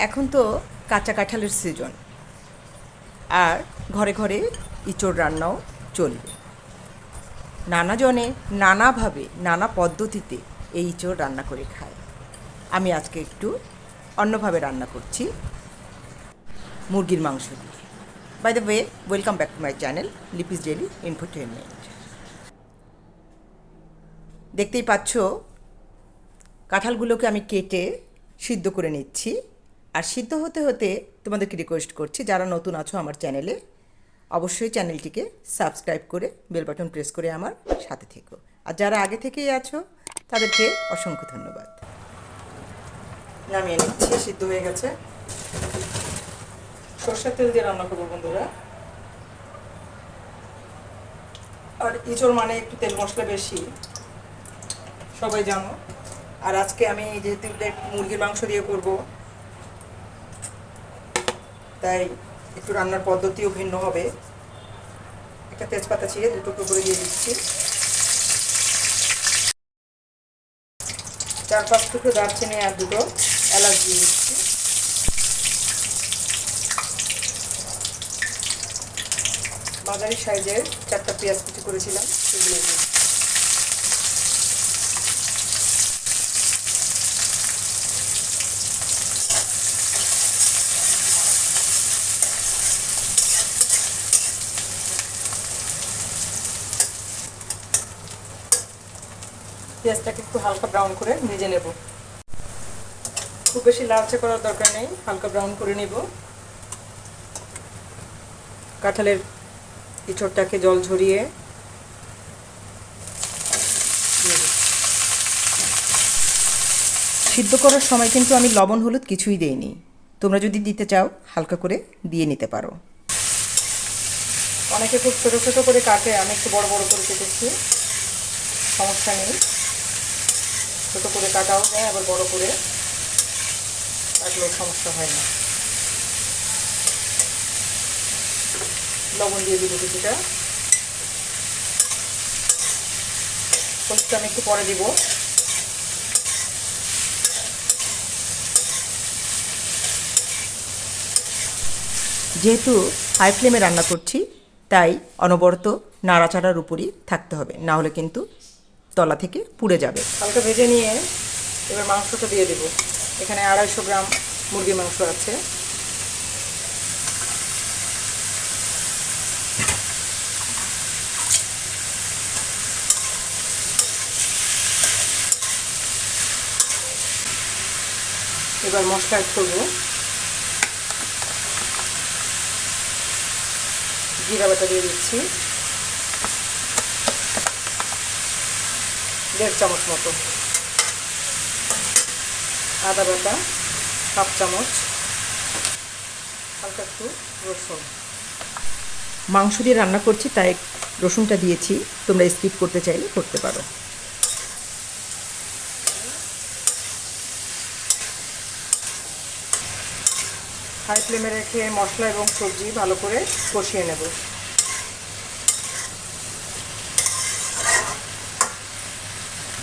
এখন তো কাঁচা কাঁঠালের সিজন, আর ঘরে ঘরে ইঁচড় রান্নাও চলবে। নানাজনে নানাভাবে নানা পদ্ধতিতে এই ইঁচড় রান্না করে খায়। আমি আজকে একটু অন্যভাবে রান্না করছি, মুরগির মাংস দিয়ে। By the way, welcome back to my channel Lipi's daily infotainment. দেখতেই পাচ্ছ, কাঁঠালগুলোকে আমি কেটে সিদ্ধ করে নিচ্ছি। আর সিদ্ধ হতে হতে তোমাদেরকে রিকোয়েস্ট করছি, যারা নতুন আছো আমার চ্যানেলে, অবশ্যই চ্যানেলটিকে সাবস্ক্রাইব করে বেল বাটন প্রেস করে আমার সাথে থেকো। আর যারা আগে থেকেই আছো তাদেরকে অসংখ্য ধন্যবাদ। নামিয়ে নিচ্ছি, সিদ্ধ হয়ে গেছে। সরষের তেল দিয়ে রান্না করবো বন্ধুরা। আর ইঁচড় মানে একটু তেল মশলা বেশি, সবাই জানো। আর আজকে আমি যেহেতু মুরগির মাংস দিয়ে করব, তাই একটু রান্নার পদ্ধতিও ভিন্ন হবে। একটা তেজপাতা ছিঁড়ে দুটো টুকরো দিয়ে দিচ্ছি, 4-5 টুকরো দারচিনি আর দুটো এলাচ দিয়ে দিচ্ছি। মাঝারি সাইজের 4টা পেঁয়াজ কুচি করেছিলাম, সেগুলো দিয়ে পেঁয়াজটাকে একটু হালকা ব্রাউন করে ভেজে নেব। খুব বেশি লালচে করার দরকার নেই, হালকা ব্রাউন করে নেব। কাঁঠালের ইঁচড়টাকে জল ঝরিয়ে সিদ্ধ করার সময় কিন্তু আমি লবণ হলুদ কিছুই দেইনি। তোমরা যদি দিতে চাও হালকা করে দিয়ে নিতে পারো। অনেকে খুব ছোটো ছোটো করে কাটে, আমি একটু বড় বড় করে কেটেছি, সমস্যা নেই। ছোটো করে কাটাও যায়, আবার বড় করে কাটলেও সমস্যা হয় না। লবণ দিয়ে দিব কিছুটা, হলুদটা আমি একটু পরে দিব। যেহেতু হাই ফ্লেমে রান্না করছি, তাই অনবরত নাড়াচাড়ার উপরই থাকতে হবে, না হলে কিন্তু তলা থেকে পুড়ে যাবে। হালকা ভেজে নিয়ে এবার মাংসটা দিয়ে দেব। এখানে 250 গ্রাম মুরগির মাংস আছে। এবার মশলা অ্যাড করব। জিরা বাটা দিয়ে দিচ্ছি 1.5 চামচ মতো, আদা বাটা 1/2 চামচ, হালকা একটু রসুন। মাংস দিয়ে রান্না করছি তাই রসুনটা দিয়েছি, তোমরা স্কিপ করতে চাইলে করতে পারো। হাই ফ্লেমে রেখে মশলা এবং সবজি ভালো করে কষিয়ে নেব।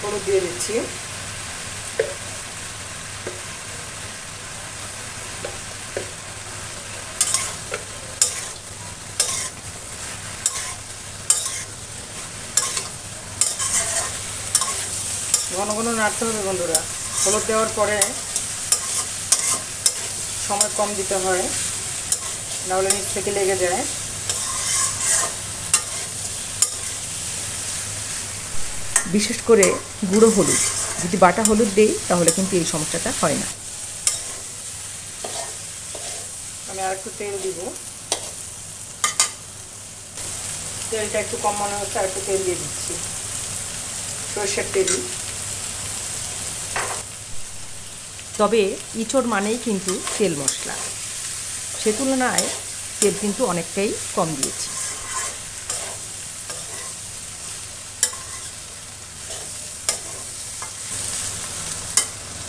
হলুদ দিয়ে দিচ্ছি, ঘন ঘন নাড়তে হবে বন্ধুরা। হলুদ দেওয়ার পরে সময় কম দিতে হয়, নাহলে নিচ থেকে লেগে যায়। বিশেষ করে গুঁড়ো হলুদ, যদি বাটা হলুদ দেই তাহলে কিন্তু এই সমস্যাটা হয় না। আমি আর একটু তেল দিব, তেলটা একটু কম মনে হচ্ছে, আর একটু তেল দিয়ে দিচ্ছি, সরষের তেল। তবে ইঁচড় মানেই কিন্তু তেল মশলা, সে তুলনায় তেল কিন্তু অনেকটাই কম দিয়েছি।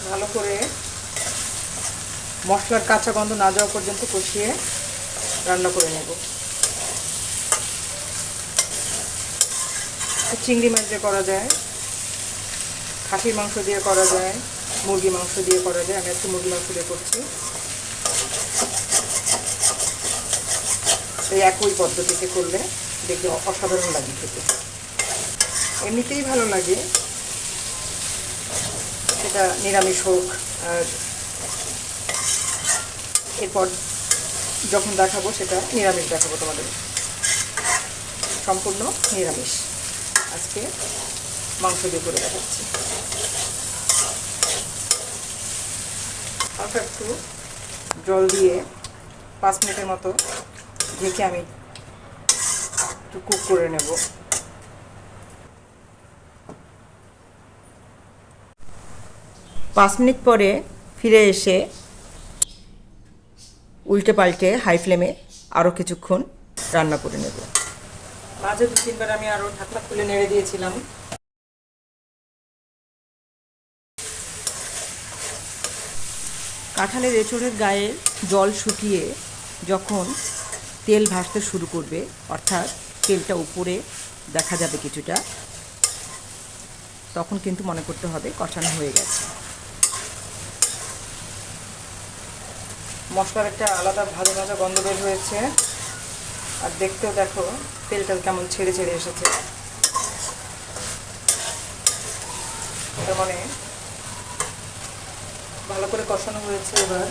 ভালো করে মশলার কাঁচা গন্ধ না যাওয়া পর্যন্ত কষিয়ে রান্না করে নেব। চিংড়ি মাছ দিয়ে করা যায়, খাসির মাংস দিয়ে করা যায়, মুরগি মাংস দিয়ে করা যায়। আমি একটু মুরগি মাংস দিয়ে করছি। এই একই পদ্ধতিতে করলে দেখতে অসাধারণ লাগে খেতে। এমনিতেই ভালো লাগে, সেটা নিরামিষ হোক। আর এরপর যখন দেখাবো সেটা নিরামিষ দেখাবো তোমাদের, সম্পূর্ণ নিরামিষ। আজকে মাংস দিয়ে করে দেখাচ্ছি। হালকা একটু জল দিয়ে 5 মিনিটের মতো ঢেকে আমি একটু কুক করে নেব। পাঁচ মিনিট পরে ফিরে এসে উল্টে পাল্টে হাই ফ্লেমে আরও কিছুক্ষণ রান্না করে নেব। মাঝে 2-3 বার আমি আরও ঢাকনা খুলে নেড়ে দিয়েছিলাম। কাঁঠালের এঁচোড়ের গায়ে জল শুকিয়ে যখন তেল ভাসতে শুরু করবে, অর্থাৎ তেলটা উপরে দেখা যাবে কিছুটা, তখন কিন্তু মনে করতে হবে কষানো হয়ে গেছে। মশলার একটা আলাদা ভাজা ভাজা গন্ধ বের হয়েছে, আর দেখতেও দেখো তেলটা কেমন ছেড়ে ছেড়ে এসেছে। তার মানে ভালো করে কষানো হয়েছে। এবার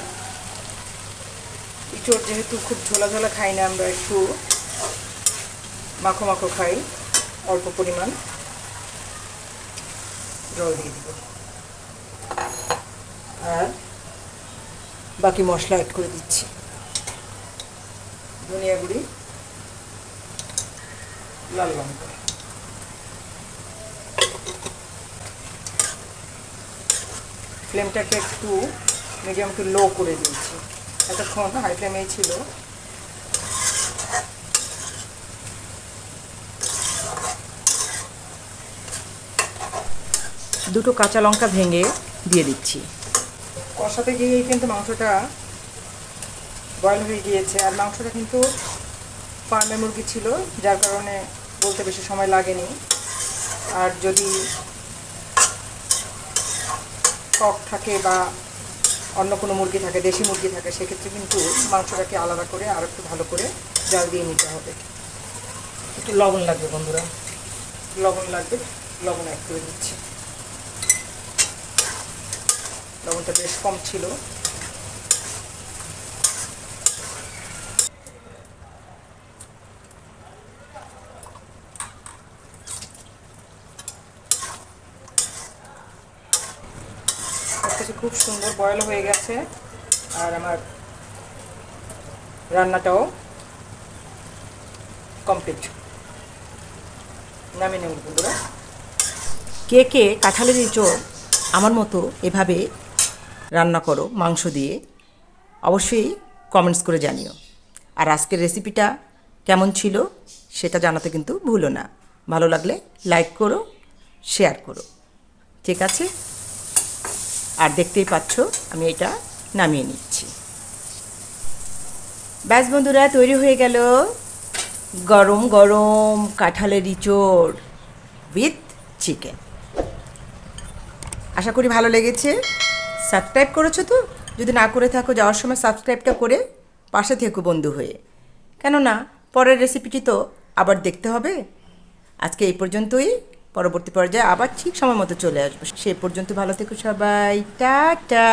ইঁচড় যেহেতু খুব ঝোলা ঝোলা খাই না আমরা, একটু মাখো মাখো খাই, অল্প পরিমাণ জল দিয়ে দিব আর বাকি মশলা অ্যাড করে দিচ্ছি। ধনিয়া গুঁড়ি, লাল লঙ্কা, ফ্লেমটাকে একটু মিডিয়াম টু লো করে দিয়েছি। এতক্ষণ হাই ফ্লেমেই ছিল। দুটো কাঁচা লঙ্কা ভেঙে দিয়ে দিচ্ছি। কষাতে গিয়েই কিন্তু মাংসটা বয়েল হয়ে গিয়েছে। আর মাংসটা কিন্তু ফার্মের মুরগি ছিল, যার কারণে বলতে বেশি সময় লাগেনি। আর যদি কক থাকে বা অন্য কোনো মুরগি থাকে, দেশি মুরগি থাকে, সেক্ষেত্রে কিন্তু মাংসটাকে আলাদা করে আর একটু ভালো করে জাল দিয়ে নিতে হবে। একটু লবণ লাগবে বন্ধুরা, লবণ লাগবে, লবণ অ্যাড করে দিচ্ছি। লবণটা বেশ কম ছিল। সবকিছু খুব সুন্দর বয়েল হয়ে গেছে, আর আমার রান্নাটাও কমপ্লিট। নামিয়ে নেব বন্ধুরা। কে কে কাঁঠালের এঁচোড় আমার মতো এভাবে রান্না করো মাংস দিয়ে, অবশ্যই কমেন্টস করে জানিও। আর আজকের রেসিপিটা কেমন ছিল সেটা জানাতে কিন্তু ভুলো না। ভালো লাগলে লাইক করো, শেয়ার করো, ঠিক আছে? আর দেখতেই পাচ্ছ আমি এটা নামিয়ে নিচ্ছি। ব্যাস বন্ধুরা, তৈরি হয়ে গেল গরম গরম কাঁঠালের এঁচোড় উইথ চিকেন। আশা করি ভালো লেগেছে। সাবস্ক্রাইব করেছো তো? যদি না করে থাকো, যাওয়ার সময় সাবস্ক্রাইবটা করে পাশে থেকো বন্ধু হয়ে, কেননা পরের রেসিপিটি তো আবার দেখতে হবে। আজকে এই পর্যন্তই, পরবর্তী পর্যায়ে আবার ঠিক সময় মতো চলে আসবো। সে পর্যন্ত ভালো থেকো সবাই, টাটা।